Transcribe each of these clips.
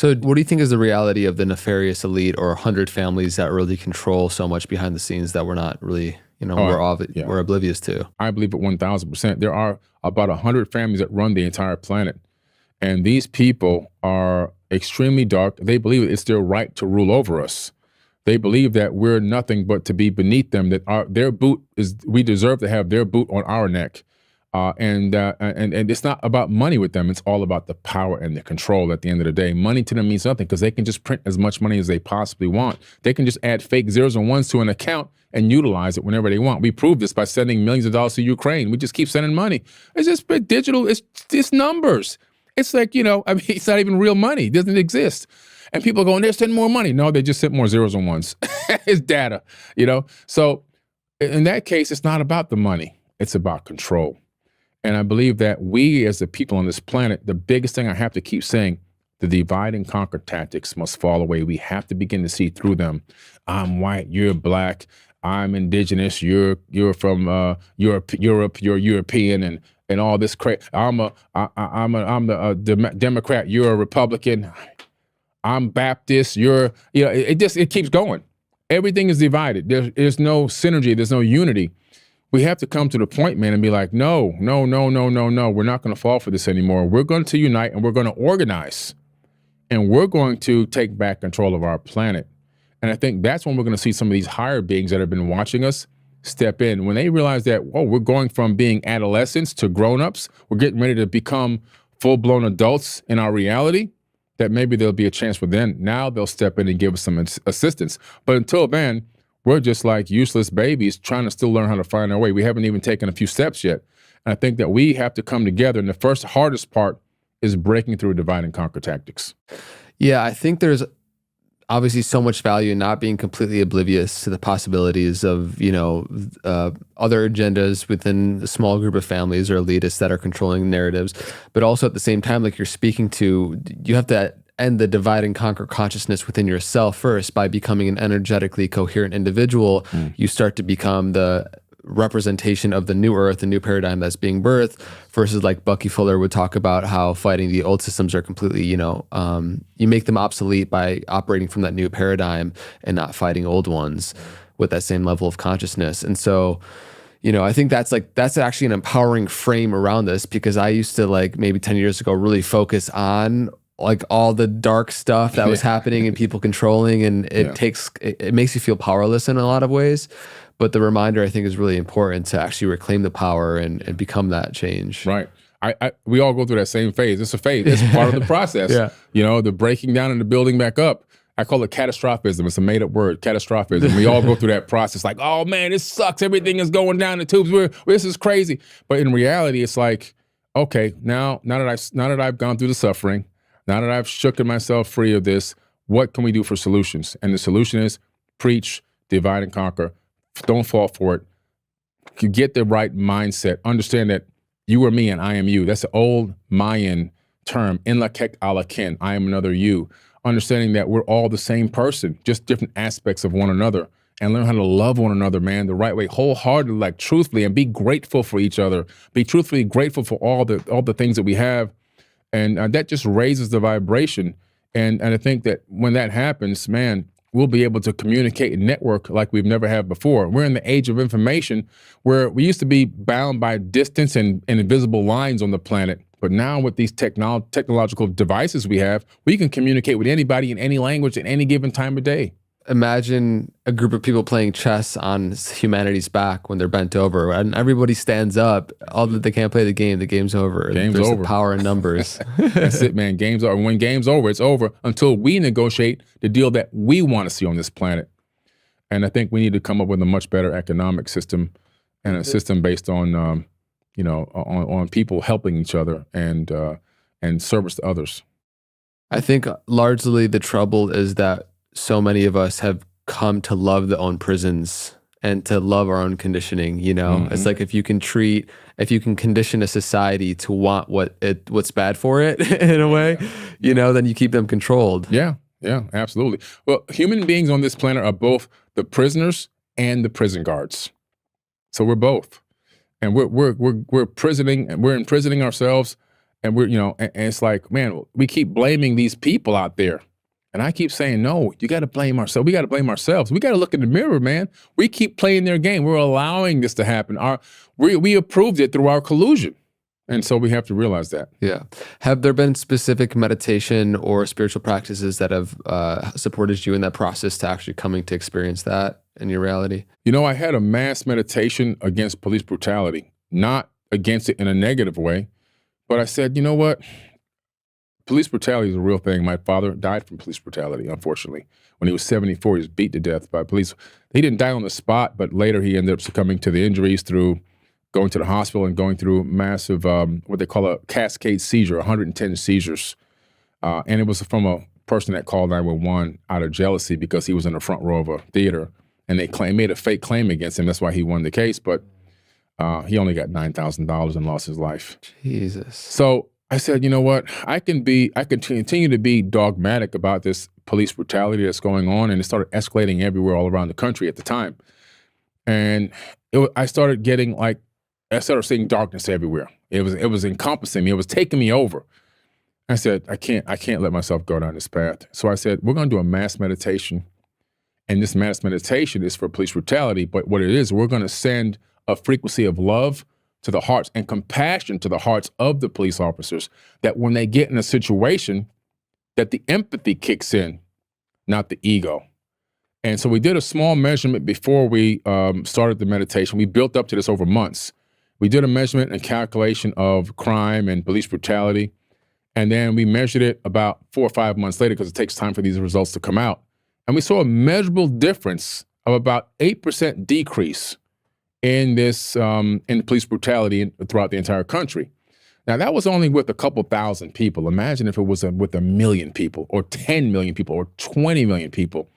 So what do you think is the reality of the nefarious elite or 100 families that really control so much behind the scenes that we're not really, we're oblivious to? I believe it 1,000%. There are about 100 families that run the entire planet. And these people are extremely dark. They believe it's their right to rule over us. They believe that we're nothing but to be beneath them, that we deserve to have their boot on our neck. And it's not about money with them. It's all about the power and the control at the end of the day. Money to them means nothing because they can just print as much money as they possibly want. They can just add fake zeros and ones to an account and utilize it whenever they want. We proved this by sending millions of dollars to Ukraine. We just keep sending money. It's just digital. It's numbers. It's like, it's not even real money. It doesn't exist. And people are going, they're sending more money. No, they just sent more zeros and ones. It's data, So in that case, it's not about the money. It's about control. And I believe that we as the people on this planet, the biggest thing I have to keep saying, the divide and conquer tactics must fall away. We have to begin to see through them. I'm white, you're black, I'm indigenous, you're from Europe, you're European, and all this crap. I'm the Democrat, you're a Republican. I'm Baptist, it keeps going. Everything is divided. There's no synergy, there's no unity. We have to come to the point, man, and be like, no. We're not going to fall for this anymore. We're going to unite and we're going to organize. And we're going to take back control of our planet. And I think that's when we're going to see some of these higher beings that have been watching us step in. When they realize that, we're going from being adolescents to grown-ups, we're getting ready to become full-blown adults in our reality, that maybe there'll be a chance for them. Now they'll step in and give us some assistance. But until then, we're just like useless babies trying to still learn how to find our way. We haven't even taken a few steps yet. And I think that we have to come together. And the hardest part is breaking through divide and conquer tactics. Yeah, I think there's obviously so much value in not being completely oblivious to the possibilities of, other agendas within a small group of families or elitists that are controlling narratives. But also at the same time, like you're speaking to, you have to end the divide and conquer consciousness within yourself first. By becoming an energetically coherent individual, you start to become the representation of the new earth, the new paradigm that's being birthed, versus like Bucky Fuller would talk about how fighting the old systems are completely, you make them obsolete by operating from that new paradigm and not fighting old ones with that same level of consciousness. And so, I think that's actually an empowering frame around this, because I used to, like, maybe 10 years ago, really focus on like all the dark stuff that was happening and people controlling, and it makes you feel powerless in a lot of ways. But the reminder, I think, is really important to actually reclaim the power and become that change. Right. We all go through that same phase. It's a phase. It's part of the process. The breaking down and the building back up. I call it catastrophism. It's a made-up word, catastrophism. We all go through that process like, oh, man, this sucks. Everything is going down the tubes. This is crazy. But in reality, it's like, okay, now that I've gone through the suffering, now that I've shooken myself free of this, what can we do for solutions? And the solution is preach, divide and conquer. Don't fall for it. You get the right mindset. Understand that you are me and I am you. That's the old Mayan term, in la kek ala kin, I am another you. Understanding that we're all the same person, just different aspects of one another, and learn how to love one another, man, the right way, wholeheartedly, like truthfully, and be grateful for each other. Be truthfully grateful for all the things that we have. And that just raises the vibration. And I think that when that happens, man, we'll be able to communicate and network like we've never had before. We're in the age of information where we used to be bound by distance and invisible lines on the planet. But now with these technological devices we have, we can communicate with anybody in any language at any given time of day. Imagine a group of people playing chess on humanity's back when they're bent over, and everybody stands up. Although they can't play the game, the game's over. There's the power in numbers. That's it, man. Game's over. When game's over, it's over until we negotiate the deal that we want to see on this planet. And I think we need to come up with a much better economic system, and a system based on, on people helping each other and service to others. I think largely the trouble is that so many of us have come to love the own prisons and to love our own conditioning. It's like if you can condition a society to want what's bad for it in a way, then you keep them controlled. Yeah, absolutely. Well, human beings on this planet are both the prisoners and the prison guards. So we're both, and we're imprisoning ourselves And we're, and it's like, man, we keep blaming these people out there. And I keep saying, no, you got to blame ourselves. We got to blame ourselves. We got to look in the mirror, man. We keep playing their game. We're allowing this to happen. We approved it through our collusion. And so we have to realize that. Yeah. Have there been specific meditation or spiritual practices that have supported you in that process to actually coming to experience that in your reality? I had a mass meditation against police brutality, not against it in a negative way, but I said, you know what? Police brutality is a real thing. My father died from police brutality, unfortunately. When he was 74, he was beat to death by police. He didn't die on the spot, but later he ended up succumbing to the injuries through going to the hospital and going through massive, what they call a cascade seizure, 110 seizures. And it was from a person that called 911 out of jealousy because he was in the front row of a theater. And they made a fake claim against him. That's why he won the case. But he only got $9,000 and lost his life. Jesus. So I said, you know what? I can continue to be dogmatic about this police brutality that's going on, and it started escalating everywhere all around the country at the time. And I started seeing darkness everywhere. It was encompassing me. It was taking me over. I said, I can't let myself go down this path. So I said, we're going to do a mass meditation, and this mass meditation is for police brutality. But what it is, we're going to send a frequency of love to the hearts and compassion to the hearts of the police officers, that when they get in a situation, that the empathy kicks in, not the ego. And so we did a small measurement before we started the meditation. We built up to this over months. We did a measurement and calculation of crime and police brutality. And then we measured it about 4 or 5 months later, because it takes time for these results to come out. And we saw a measurable difference of about 8% decrease in this in police brutality throughout the entire country. Now, that was only with a couple thousand people. Imagine if it was with 1 million people or 10 million people or 20 million people.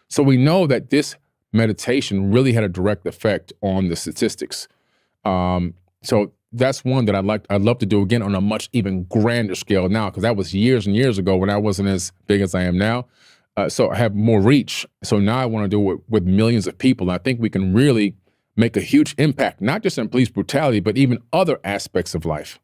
So we know that this meditation really had a direct effect on the statistics. So that's one that I'd love to do again on a much even grander scale now, because that was years and years ago when I wasn't as big as I am now. So I have more reach. So now I want to do it with millions of people. And I think we can really make a huge impact, not just in police brutality, but even other aspects of life.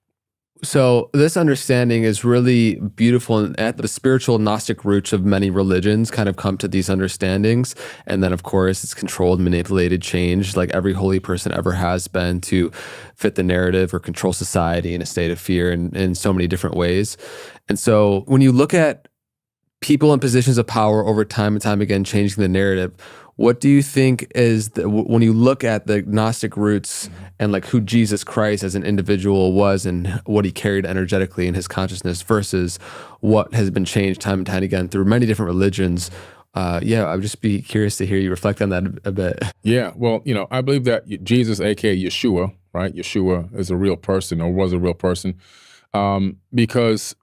So this understanding is really beautiful, and at the spiritual Gnostic roots of many religions kind of come to these understandings. And then, of course, it's controlled, manipulated, changed, like every holy person ever has been, to fit the narrative or control society in a state of fear in so many different ways. And so when you look at people in positions of power over time and time again changing the narrative, what do you think is, when you look at the Gnostic roots and like who Jesus Christ as an individual was and what he carried energetically in his consciousness versus what has been changed time and time again through many different religions? I would just be curious to hear you reflect on that a bit. Yeah, well, I believe that Jesus, aka Yeshua, right? Yeshua is a real person, or was a real person, because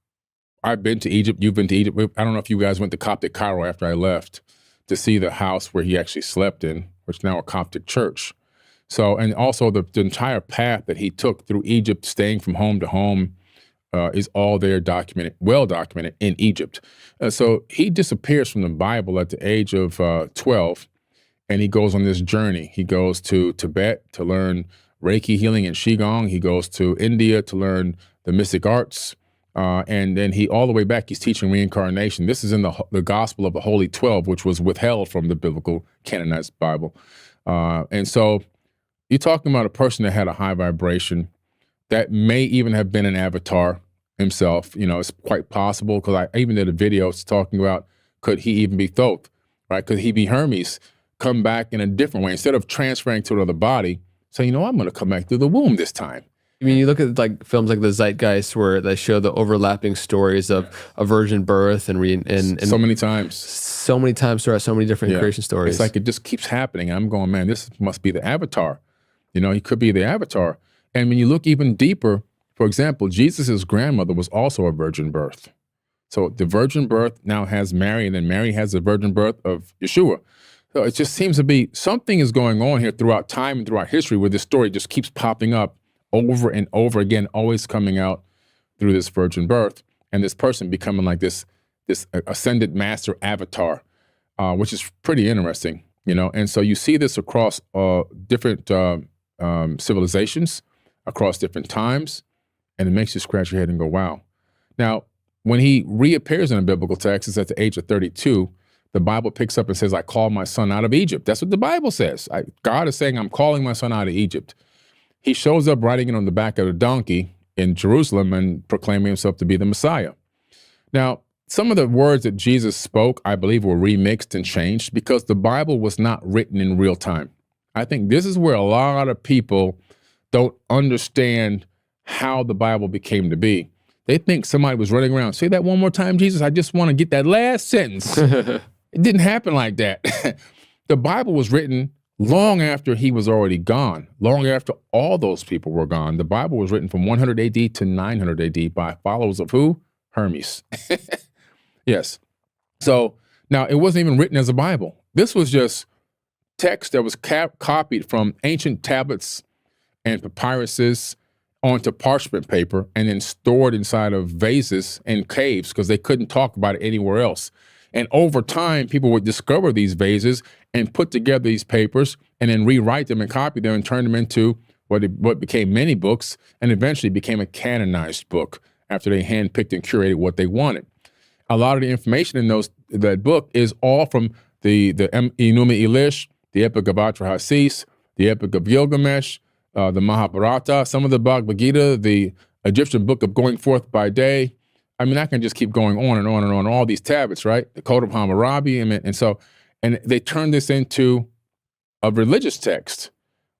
I've been to Egypt. You've been to Egypt. I don't know if you guys went to Coptic Cairo after I left to see the house where he actually slept in, which is now a Coptic church. So, and also the entire path that he took through Egypt, staying from home to home, is all there documented, well documented in Egypt. So he disappears from the Bible at the age of 12, and he goes on this journey. He goes to Tibet to learn Reiki healing and Qigong. He goes to India to learn the mystic arts. And then all the way back, he's teaching reincarnation. This is in the Gospel of the Holy 12, which was withheld from the biblical canonized Bible. And so you're talking about a person that had a high vibration that may even have been an avatar himself. It's quite possible, because I even did a video talking about, could he even be Thoth, right? Could he be Hermes, come back in a different way? Instead of transferring to another body, say, I'm going to come back through the womb this time. I mean, you look at like films like The Zeitgeist, where they show the overlapping stories of a virgin birth and so many times throughout so many different creation stories. It's like it just keeps happening. I'm going, man, this must be the avatar. He could be the avatar. And when you look even deeper, for example, Jesus's grandmother was also a virgin birth. So the virgin birth now has Mary, and then Mary has the virgin birth of Yeshua. So it just seems to be something is going on here throughout time and throughout history, where this story just keeps popping up over and over again, always coming out through this virgin birth, and this person becoming like this ascended master avatar, which is pretty interesting, And so you see this across different civilizations, across different times, And it makes you scratch your head and go, wow. Now, when he reappears in a biblical text, it's at the age of 32, the Bible picks up and says, I called my son out of Egypt. That's what the Bible says. God is saying, I'm calling my son out of Egypt. He shows up riding it on the back of a donkey in Jerusalem and proclaiming himself to be the Messiah. Now, some of the words that Jesus spoke, I believe, were remixed and changed because the Bible was not written in real time. I think this is where a lot of people don't understand how the Bible became to be. They think somebody was running around, say that one more time, Jesus, I just want to get that last sentence. It didn't happen like that. The Bible was written long after he was already gone, long after all those people were gone. The Bible was written from 100 AD to 900 AD by followers of who? Hermes. Yes. So now it wasn't even written as a Bible. This was just text that was copied from ancient tablets and papyruses onto parchment paper and then stored inside of vases and caves because they couldn't talk about it anywhere else. And over time, people would discover these vases and put together these papers and then rewrite them and copy them and turn them into what became many books and eventually became a canonized book after they handpicked and curated what they wanted. A lot of the information in that book is all from the Enuma Elish, the Epic of Atrahasis, the Epic of Gilgamesh, the Mahabharata, some of the Bhagavad Gita, the Egyptian book of Going Forth by Day. I mean, I can just keep going on and on and on, all these tablets, right? The Code of Hammurabi, and they turned this into a religious text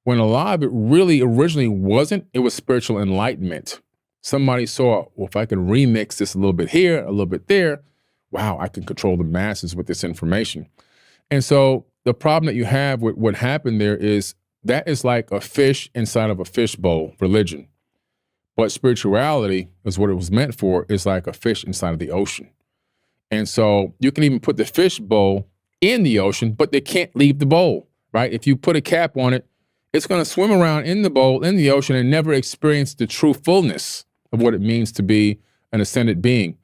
when a lot of it really originally wasn't. It was spiritual enlightenment. Somebody saw, well, if I can remix this a little bit here, a little bit there, wow, I can control the masses with this information. And so the problem that you have with what happened there is that is like a fish inside of a fishbowl religion. But spirituality is what it was meant for, is like a fish inside of the ocean. And so you can even put the fish bowl in the ocean, but they can't leave the bowl, right? If you put a cap on it, it's going to swim around in the bowl, in the ocean, and never experience the true fullness of what it means to be an ascended being.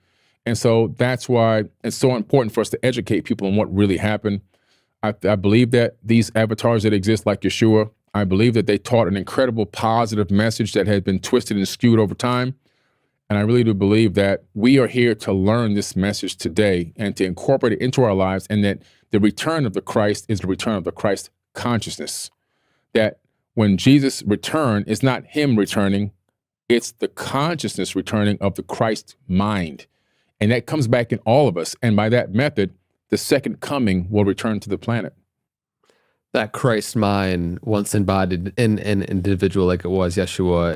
And so that's why it's so important for us to educate people on what really happened. I believe that these avatars that exist like Yeshua, I believe that they taught an incredible positive message that had been twisted and skewed over time. And I really do believe that we are here to learn this message today and to incorporate it into our lives, and that the return of the Christ is the return of the Christ consciousness. That when Jesus returned, it's not him returning, it's the consciousness returning of the Christ mind. And that comes back in all of us. And by that method, the second coming will return to the planet. That Christ mind, once embodied in an individual like it was Yeshua,